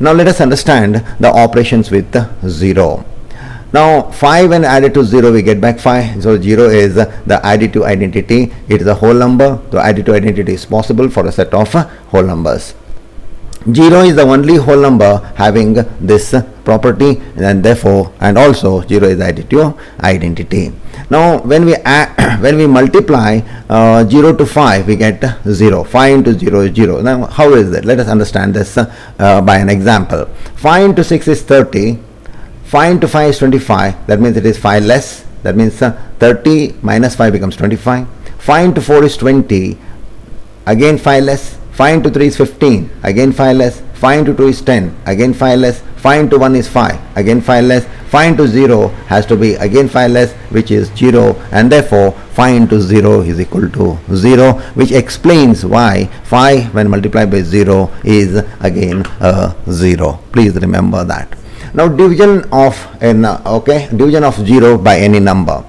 Now let us understand the operations with 0. Now 5 when added to 0 we get back 5. So 0 is the additive identity. It is a whole number. The additive identity is possible for a set of whole numbers. 0 is the only whole number having this property, and therefore and also 0 is additive identity. Now when we when we multiply 0 to 5 we get 0. 5 into 0 is 0. Now how is that? Let us understand this by an example. 5 into 6 is 30. 5 into 5 is 25. That means it is 5 less. That means 30 minus 5 becomes 25. 5 into 4 is 20. Again 5 less. 5 into 3 is 15. Again 5 less. 5 into 2 is 10. Again 5 less. 5 into 1 is 5. Again 5 less. 5 into 0 has to be again 5 less, which is 0, and therefore 5 into 0 is equal to 0, which explains why 5 when multiplied by 0 is again 0. Please remember that. Now division of division of 0 by any number.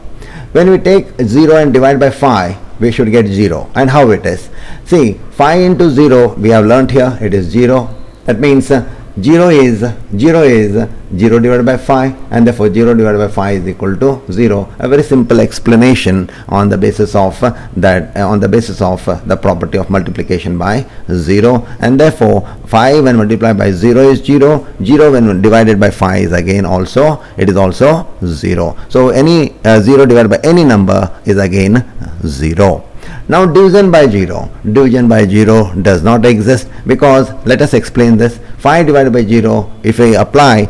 When we take 0 and divide by 5, we should get 0. And how it is? See, 5 into 0 we have learnt here, it is 0. That means 0 is 0 divided by 5, and therefore 0 divided by 5 is equal to 0. A very simple explanation on the basis of the property of multiplication by 0, and therefore 5 when multiplied by 0 is 0. 0 when divided by 5 is again also 0. So any 0 divided by any number is again 0. Now division by 0. Division by 0 does not exist, because let us explain this. 5 divided by 0, if we apply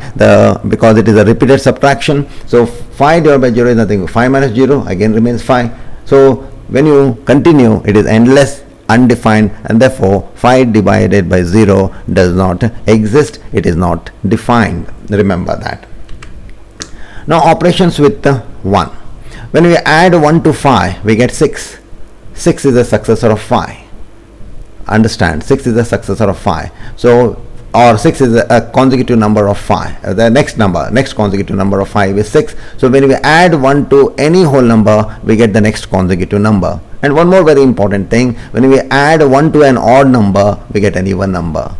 because it is a repeated subtraction, so 5 divided by 0 is nothing. 5 minus 0 again remains 5. So when you continue, it is endless, undefined, and therefore 5 divided by 0 does not exist. It is not defined. Remember that. Now operations with 1. When we add 1 to 5, we get 6. 6 is the successor of 5. Understand, 6 is the successor of 5. So, or 6 is a consecutive number of 5. The next consecutive number of 5 is 6. So when we add 1 to any whole number, we get the next consecutive number. And one more very important thing, when we add 1 to an odd number, we get an even number.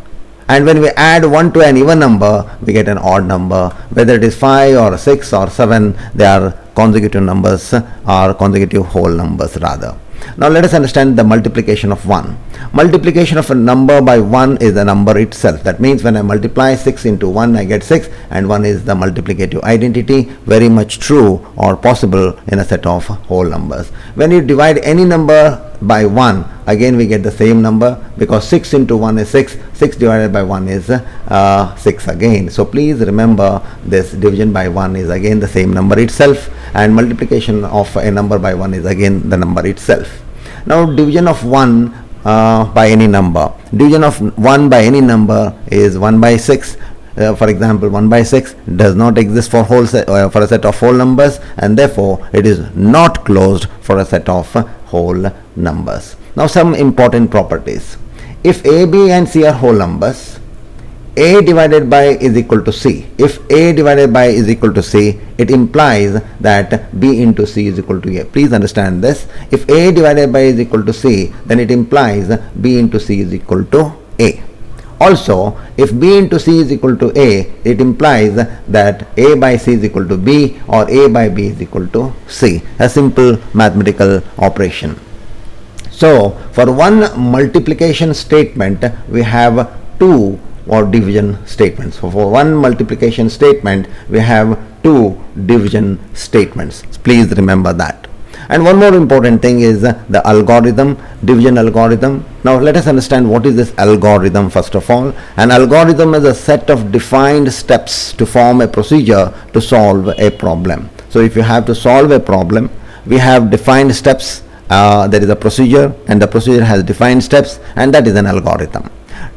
And when we add 1 to an even number, we get an odd number. Whether it is 5 or 6 or 7, they are consecutive numbers, or consecutive whole numbers rather. Now let us understand the multiplication of 1. Multiplication of a number by 1 is the number itself. That means when I multiply 6 into 1, I get 6, and 1 is the multiplicative identity, very much true or possible in a set of whole numbers. When you divide any number by 1, again we get the same number, because 6 into 1 is 6. 6 divided by 1 is 6 again. So please remember this, division by 1 is again the same number itself, and multiplication of a number by 1 is again the number itself. Now division of 1 by any number. Division of 1 by any number is 1 by 6. For example, 1 by 6 does not exist for a set of whole numbers, and therefore it is not closed for a set of whole numbers. Now some important properties. If A, B and C are whole numbers, A divided by is equal to C. If A divided by is equal to C, it implies that B into C is equal to A. Please understand this. If A divided by is equal to C, then it implies B into C is equal to A. Also, if B into C is equal to A, it implies that A by C is equal to B, or A by B is equal to C. A simple mathematical operation. So, for one multiplication statement, we have two or division statements. So for one multiplication statement, we have two division statements. Please remember that. And one more important thing is the algorithm, division algorithm. Now let us understand what is this algorithm first of all. An algorithm is a set of defined steps to form a procedure to solve a problem. So if you have to solve a problem, we have defined steps. There is a procedure, and the procedure has defined steps, and that is an algorithm.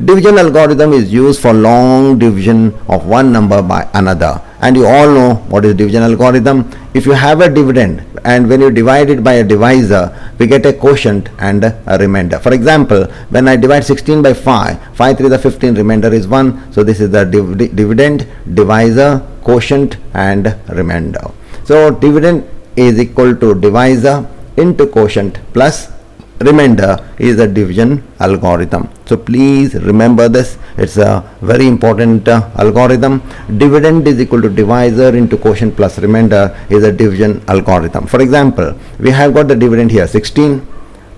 Division algorithm is used for long division of one number by another, and you all know what is division algorithm. If you have a dividend and when you divide it by a divisor, we get a quotient and a remainder. For example, when I divide 16 by 5, 5 3 is 15, remainder is 1. So this is the dividend, divisor, quotient and remainder. So dividend is equal to divisor into quotient plus remainder is a division algorithm. So please remember this. It's a very important algorithm. Dividend is equal to divisor into quotient plus remainder is a division algorithm. For example, we have got the dividend here 16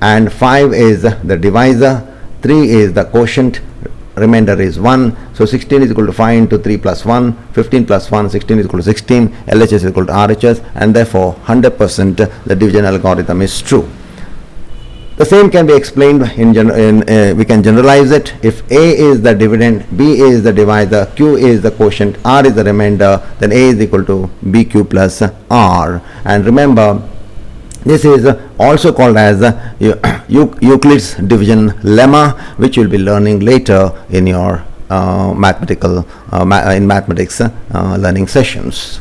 and 5 is the divisor, 3 is the quotient, remainder is 1. So 16 is equal to 5 into 3 plus 1, 15 plus 1, 16 is equal to 16, LHS is equal to RHS, and therefore 100% the division algorithm is true. The same can be explained we can generalize it. If A is the dividend, B is the divisor, Q is the quotient, R is the remainder, then A is equal to BQ plus R. And remember, this is also called as Euclid's division lemma, which you'll be learning later in your mathematics learning sessions.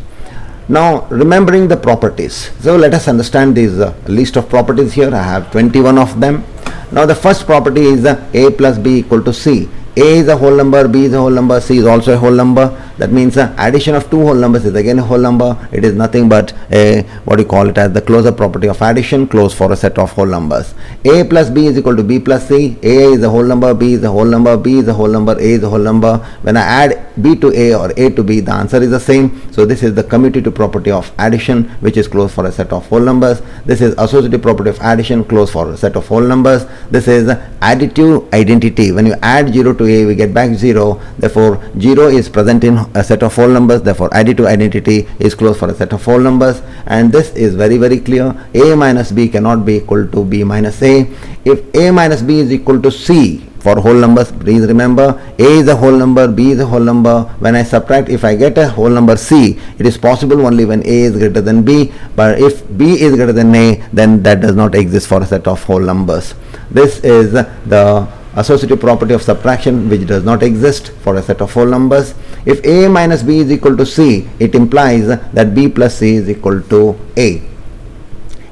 Now, remembering the properties. So let us understand this list of properties here. I have 21 of them. Now the first property is A plus B equal to C. A is a whole number, B is a whole number, C is also a whole number. That means addition of two whole numbers is again a whole number. It is nothing but a, what you call it as the closure property of addition, close for a set of whole numbers. A plus B is equal to B plus C. A is a whole number, B is a whole number, B is a whole number, A is a whole number. When I add B to A or A to B, the answer is the same. So this is the commutative property of addition, which is close for a set of whole numbers. This is associative property of addition, close for a set of whole numbers. This is additive identity. When you add 0 to A, we get back 0. Therefore 0 is present in a set of whole numbers. Therefore additive identity is close for a set of whole numbers. And this is very, very clear. A minus B cannot be equal to B minus A. If A minus B is equal to C for whole numbers, please remember A is a whole number, B is a whole number. When I subtract, if I get a whole number C, it is possible only when A is greater than B. But if B is greater than A, then that does not exist for a set of whole numbers. This is the associative property of subtraction, which does not exist for a set of whole numbers. If A minus B is equal to C, it implies that B plus C is equal to A.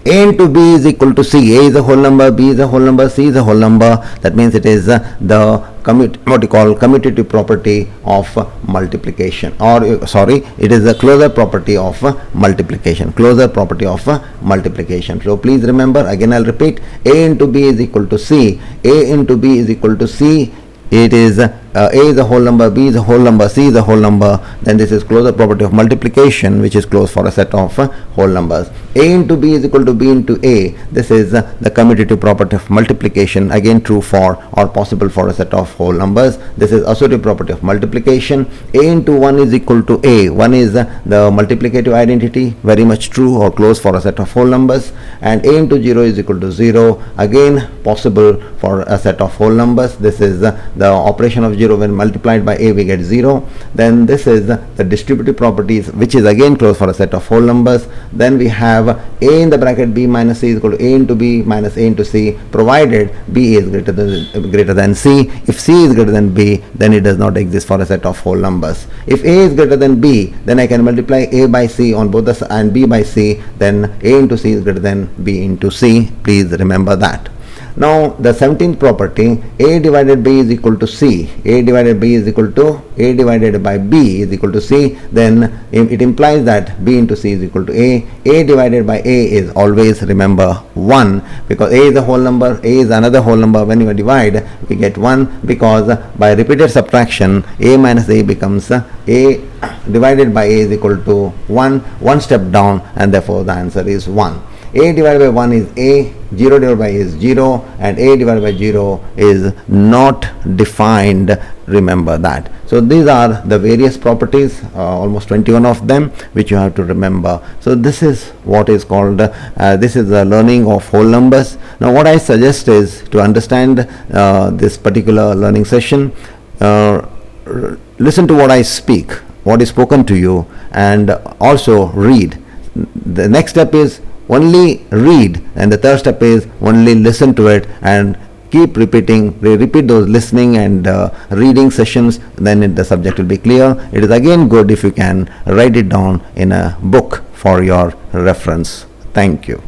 A into B is equal to C. A is a whole number, B is a whole number, C is a whole number. That means it is the commutative property of multiplication, or sorry, it is the closure property of multiplication. Closure property of multiplication. So please remember, again I'll repeat, A into B is equal to C. A into B is equal to C. It is A is a whole number, B is a whole number, C is a whole number. Then this is closure property of multiplication, which is closed for a set of whole numbers. A into B is equal to B into A. This is the commutative property of multiplication, again true for or possible for a set of whole numbers. This is associative property of multiplication. A into 1 is equal to A. 1 is the multiplicative identity, very much true or closed for a set of whole numbers. And A into 0 is equal to 0, again possible for a set of whole numbers. This is the operation of 0, when multiplied by A we get 0. Then this is the distributive properties, which is again closed for a set of whole numbers. Then we have A in the bracket B minus C is equal to A into B minus A into C, provided B is greater than C. If C is greater than B, then it does not exist for a set of whole numbers. If A is greater than B, then I can multiply A by C on both the sides and B by C, then A into C is greater than B into C. Please remember that. Now the 17th property, A divided B is equal to C. A divided B is equal to A divided by B is equal to C. Then it implies that B into C is equal to A. A divided by A is always, remember, 1, because A is a whole number, A is another whole number. When you divide, we get 1, because by repeated subtraction, A minus A becomes A divided by A is equal to 1 step down, and therefore the answer is 1. A divided by 1 is A, 0 divided by A is 0, and A divided by 0 is not defined. Remember that. So these are the various properties, almost 21 of them, which you have to remember. So this is what is called, this is the learning of whole numbers. Now what I suggest is, to understand this particular learning session, listen to what I speak, what is spoken to you, and also read. The next step is only read, and the third step is only listen to it and keep repeating, repeat those listening and reading sessions. Then the subject will be clear. It is again good if you can write it down in a book for your reference. Thank you.